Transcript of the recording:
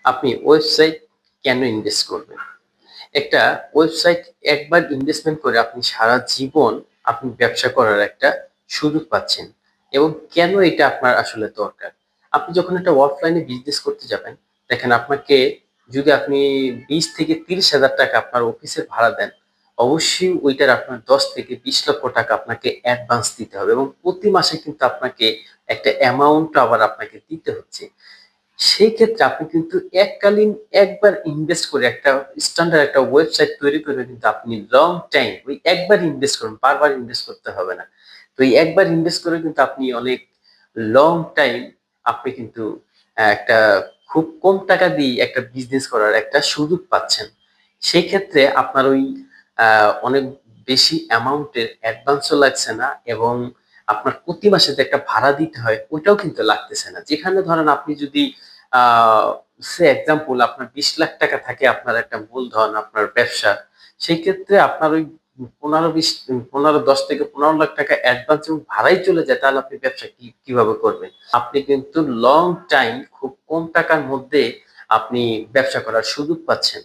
আপনি ওয়েবসাইট কেন ইনভেস্ট করবেন? একটা ওয়েবসাইট একবার ইনভেস্টমেন্ট করে আপনি সারা জীবন আপনি ব্যবসা করার একটা সুযোগ পাচ্ছেন। এবং কেন এটা আপনার আসলে দরকার? আপনি যখন একটা অফলাইনে বিজনেস করতে যাবেন, দেখেন আপনাকে যদি আপনি 20 থেকে 30,000 টাকা আপনার অফিসের ভাড়া দেন, অবশ্যই ওইটার আপনার 10 থেকে 20 লক্ষ টাকা আপনাকে অ্যাডভান্স দিতে হবে এবং প্রতি মাসে কিন্তু আপনাকে একটা অ্যামাউন্ট আবার আপনাকে দিতে হচ্ছে। সেই ক্ষেত্রে আপনি কিন্তু এককালীন একবার ইনভেস্ট করে একটা স্ট্যান্ডার্ড একটা ওয়েবসাইট তৈরি করে কিন্তু আপনি লং টাইম ওই একবার ইনভেস্ট করুন, বারবার ইনভেস্ট করতে হবে না। তো এই একবার ইনভেস্ট করে কিন্তু আপনি অনেক লং টাইম আপনি কিন্তু একটা খুব কম টাকা দিয়ে একটা বিজনেস করার একটা সুযোগ পাচ্ছেন। সেই ক্ষেত্রে আপনার ওই অনেক বেশি অ্যামাউন্টের অ্যাডভান্সও লাগছে না এবং আপনার প্রতি মাসে যে একটা ভাড়া দিতে হয় ওইটাও কিন্তু লাগতেছে না। যেখানে ধরেন আপনি যদি আহ সে এক্সাম্পল আপনার 20 লাখ টাকা থাকে আপনার একটা মূলধন আপনার ব্যবসা, সেই ক্ষেত্রে আপনার ওই 10 থেকে 15 লাখ টাকা অ্যাডভান্স এবং ভাড়াই চলে যায়, তাহলে আপনি ব্যবসা কিভাবে করবেন? আপনি কিন্তু লং টাইম খুব কম টাকার মধ্যে আপনি ব্যবসা করার সুযোগ পাচ্ছেন।